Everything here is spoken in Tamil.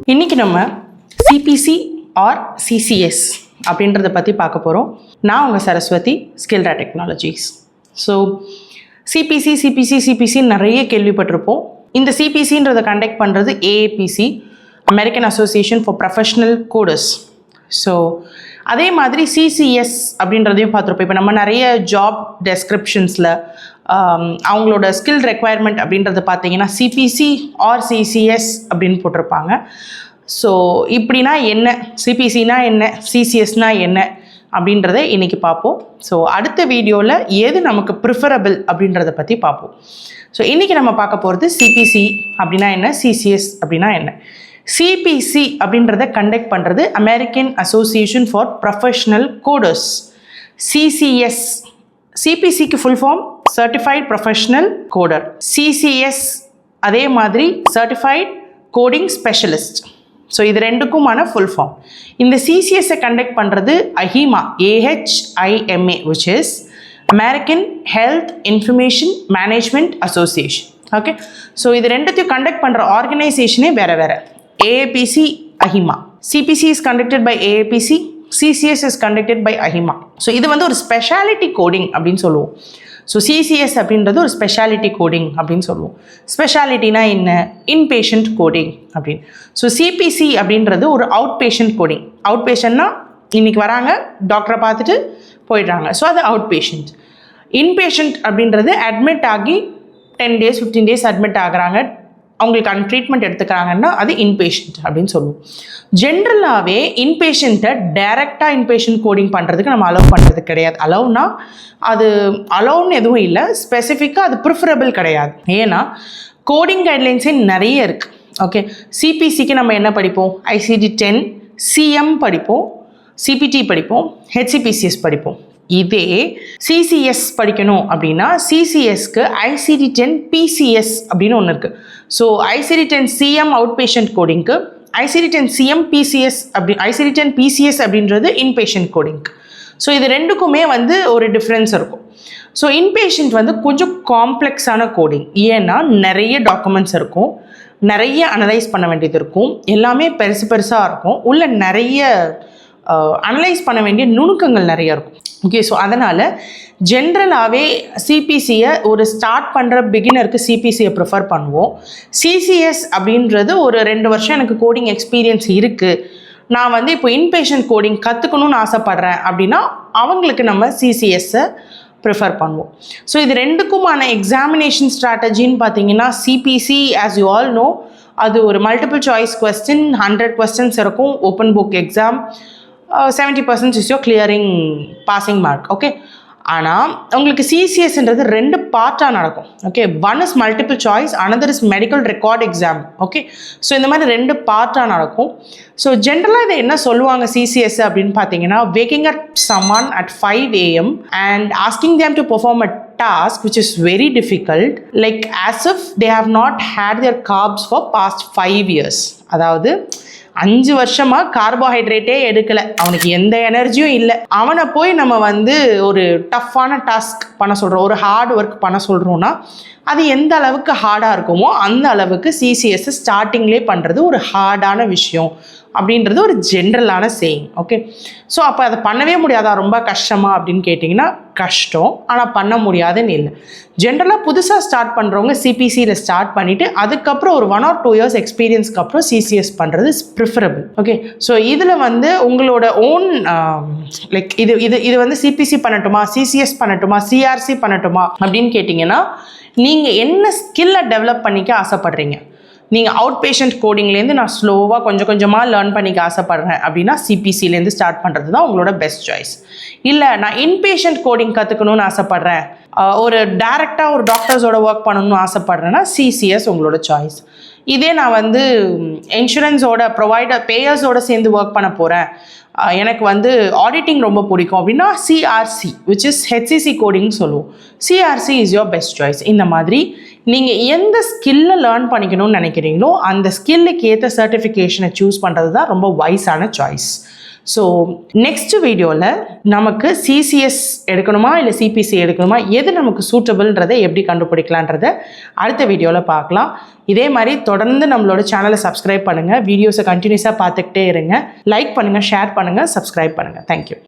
இன்னைக்கு நம்ம சிபிசி ஆர் சிசிஎஸ் அப்படின்றத பற்றி பார்க்க போகிறோம். நான் உங்கள் சரஸ்வதி, ஸ்கில்டா டெக்னாலஜிஸ். ஸோ சிபிசி நிறைய கேள்விப்பட்டிருப்போம். இந்த சிபிசின்றதை கண்டக்ட் பண்ணுறது AAPC, American association for professional coders. So அதே மாதிரி சிசிஎஸ் அப்படின்றதையும் பார்த்துருப்போம். இப்போ நம்ம நிறைய ஜாப் டெஸ்கிரிப்ஷன்ஸில் அவங்களோட ஸ்கில் ரெக்குவயர்மெண்ட் அப்படின்றத பார்த்தீங்கன்னா சிபிசி ஆர் சிசிஎஸ் அப்படின்னு போட்டிருப்பாங்க. ஸோ இப்படின்னா என்ன, சிபிசினா என்ன, சிசிஎஸ்னால் என்ன அப்படின்றத இன்றைக்கி பார்ப்போம். ஸோ அடுத்த வீடியோவில் எது நமக்கு ப்ரிஃபரபிள் அப்படின்றத பற்றி பார்ப்போம். ஸோ இன்றைக்கி நம்ம பார்க்க போகிறது சிபிசி அப்படின்னா என்ன, சிசிஎஸ் அப்படின்னா என்ன. சிபிசி அப்படின்றத கண்டக்ட் பண்ணுறது American association for professional coders. CCS, சிபிசிக்கு full form certified professional coder. CCS அதே மாதிரி சர்டிஃபைட் கோடிங் ஸ்பெஷலிஸ்ட். ஸோ இது ரெண்டுக்குமான ஃபுல் ஃபார்ம். இந்த சிசிஎஸ்ஸை கண்டக்ட் பண்ணுறது AHIMA, AHIMA, which is American health information management association. Okay, so இது ரெண்டுத்தையும் கண்டக்ட் பண்ணுற ஆர்கனைசேஷனே வேறு வேறு. AAPC, AHIMA. CPC is conducted by AAPC, CCS is conducted by AHIMA. So இது வந்து ஒரு ஸ்பெஷாலிட்டி கோடிங் அப்படின்னு சொல்லுவோம். ஸோ சிசிஎஸ் அப்படின்றது ஒரு ஸ்பெஷாலிட்டி கோடிங் அப்படின்னு சொல்லுவோம். ஸ்பெஷாலிட்டினா என்ன, இன்பேஷண்ட் கோடிங் அப்படின்னு. ஸோ சிபிசி அப்படின்றது ஒரு அவுட் பேஷண்ட் கோடிங். அவுட் பேஷண்ட்னா இன்றைக்கி வராங்க, டாக்டரை பார்த்துட்டு போயிடுறாங்க. ஸோ அது அவுட் பேஷண்ட். இன்பேஷண்ட் அப்படின்றது அட்மிட் ஆகி 10 days 15 days அட்மிட் ஆகுறாங்க, அவங்களுக்கான ட்ரீட்மெண்ட் எடுத்துக்கிறாங்கன்னா அது இன்பேஷண்ட் அப்படின்னு சொல்லுவோம். ஜென்ரலாகவே இன்பேஷண்ட்டை டைரெக்டாக இன்பேஷண்ட் கோடிங் பண்ணுறதுக்கு நம்ம அலோவ் பண்ணுறது கிடையாது. அலோவ்னா அது அலோவ்னு எதுவும் இல்லை, ஸ்பெசிஃபிக்காக அது ப்ரிஃபரபிள் கிடையாது. ஏன்னா கோடிங் கைட்லைன்ஸே நிறைய இருக்குது. ஓகே, சிபிசிக்கு நம்ம என்ன படிப்போம், ICD-10, CM படிப்போம், CPT படிப்போம், HCPCS படிப்போம். இதே சிசிஎஸ் படிக்கணும் அப்படின்னா சிசிஎஸ்க்கு ICD-10 PCS அப்படின்னு ஒன்று இருக்குது. So ICD-10 CM outpatient கோடிங்க்கு, ICD-10 CM PCS அப்படி, ICD-10 PCS அப்படின்றது இன்பேஷண்ட் கோடிங்க்கு. ஸோ இது ரெண்டுக்குமே வந்து ஒரு டிஃப்ரென்ஸ் இருக்கும். ஸோ இன்பேஷண்ட் வந்து கொஞ்சம் காம்ப்ளெக்ஸான கோடிங். ஏன்னா நிறைய டாக்குமெண்ட்ஸ் இருக்கும், நிறைய அனலைஸ் பண்ண வேண்டியது இருக்கும், எல்லாமே பெருசாக இருக்கும், உள்ள நிறைய அனலைஸ் பண்ண வேண்டிய நுணுக்கங்கள் நிறைய இருக்கும். ஓகே, ஸோ அதனால் ஜென்ரலாகவே சிபிசியை ஒரு ஸ்டார்ட் பண்ணுற பிகினருக்கு சிபிசியை ப்ரிஃபர் பண்ணுவோம். சிசிஎஸ் அப்படின்றது ஒரு 2 வருஷம் எனக்கு கோடிங் எக்ஸ்பீரியன்ஸ் இருக்குது, நான் வந்து இப்போ இன்பேஷண்ட் கோடிங் கற்றுக்கணும்னு ஆசைப்பட்றேன் அப்படின்னா அவங்களுக்கு நம்ம சிசிஎஸ்ஸை ப்ரிஃபர் பண்ணுவோம். ஸோ இது ரெண்டுக்குமான எக்ஸாமினேஷன் ஸ்ட்ராட்டஜின்னு பார்த்தீங்கன்னா CPC as you all know, அது ஒரு மல்டிபிள் சாய்ஸ் கொஸ்டின், 100 questions இருக்கும், open book exam, 70% is your clearing passing mark. Okay, ஆனால் உங்களுக்கு சிசிஎஸ்ன்றது 2 பார்ட்டாக நடக்கும். Okay, one is multiple choice, another is medical record exam. Okay, so இந்த மாதிரி 2 பார்ட்டாக நடக்கும். ஸோ ஜென்ரலாக இதை என்ன சொல்லுவாங்க சிசிஎஸ் அப்படின்னு பார்த்தீங்கன்னா, waking up someone at 5 AM and asking them to perform a task which is very difficult, like as if they have not had their carbs for past 5 years. அதாவது 5 வருஷமாக கார்போஹைட்ரேட்டே எடுக்கலை, அவனுக்கு எந்த எனர்ஜியும் இல்லை, அவனை போய் நம்ம வந்து ஒரு டஃப்பான டாஸ்க் பண்ண சொல்கிறோம், ஒரு ஹார்ட் ஒர்க் பண்ண சொல்கிறோன்னா அது எந்த அளவுக்கு ஹார்டாக இருக்குமோ அந்த அளவுக்கு சிசிஎஸ் ஸ்டார்டிங்லேயே பண்ணுறது ஒரு ஹார்டான விஷயம் அப்படின்றது ஒரு ஜென்ரலான சேயிங். ஓகே, ஸோ அப்போ அதை பண்ணவே முடியாதா, ரொம்ப கஷ்டமா அப்படின்னு கேட்டிங்கன்னா கஷ்டம், ஆனால் பண்ண முடியாதுன்னு இல்லை. ஜென்ரலாக புதுசாக ஸ்டார்ட் பண்ணுறவங்க சிபிசியில் ஸ்டார்ட் பண்ணிவிட்டு அதுக்கப்புறம் ஒரு 1 or 2 years எக்ஸ்பீரியன்ஸ்க்கு அப்புறம் சிசிஎஸ் பண்ணுறது இஸ் ப்ரிஃபரபிள். ஓகே, ஸோ இதில் வந்து உங்களோட ஓன் லைக் இது இது இது வந்து சிபிசி பண்ணட்டுமா, சிசிஎஸ் பண்ணட்டுமா, சிஆர்சி பண்ணட்டுமா அப்படின்னு கேட்டிங்கன்னா நீங்கள் என்ன ஸ்கில்லை டெவலப் பண்ணிக்க ஆசைப்படுறீங்க. நீங்கள் அவுட் பேஷண்ட் கோடிங்லேருந்து நான் ஸ்லோவாக கொஞ்சம் கொஞ்சமாக லேர்ன் பண்ணிக்க ஆசைப்பட்றேன் அப்படின்னா சிபிசிலேருந்து ஸ்டார்ட் பண்ணுறது தான் உங்களோட பெஸ்ட் சாய்ஸ். இல்லை நான் இன்பேஷண்ட் கோடிங் கற்றுக்கணும்னு ஆசைப்பட்றேன், ஒரு டேரெக்டாக ஒரு டாக்டர்ஸோட ஒர்க் பண்ணணும்னு ஆசைப்பட்றேன்னா சிசிஎஸ் உங்களோட சாய்ஸ். இதே நான் வந்து இன்சூரன்ஸோட ப்ரொவைடர் பேயர்ஸோட சேர்ந்து ஒர்க் பண்ண போகிறேன், எனக்கு வந்து ஆடிட்டிங் ரொம்ப பிடிக்கும் அப்படின்னா CRC, which is HCC coding சொல்லுவோம். CRC is your best choice. இந்த மாதிரி நீங்கள் எந்த ஸ்கில்லை லேர்ன் பண்ணிக்கணும்னு நினைக்கிறீங்களோ அந்த ஸ்கில்லுக்கு ஏற்ற சர்டிஃபிகேஷனை சூஸ் பண்ணுறது தான் ரொம்ப வைஸான சாய்ஸ். ஸோ நெக்ஸ்ட் வீடியோவில் நமக்கு சிசிஎஸ் எடுக்கணுமா இல்லை சிபிசி எடுக்கணுமா, எது நமக்கு சூட்டபிள்ன்றதை எப்படி கண்டுபிடிக்கலான்றதை அடுத்த வீடியோவில் பார்க்கலாம். இதே மாதிரி தொடர்ந்து நம்மளோட சேனலை சப்ஸ்கிரைப் பண்ணுங்கள், வீடியோஸை கண்டினியூஸாக பார்த்துக்கிட்டே இருங்க, லைக் பண்ணுங்கள், ஷேர் பண்ணுங்கள், சப்ஸ்கிரைப் பண்ணுங்கள். தேங்க்யூ.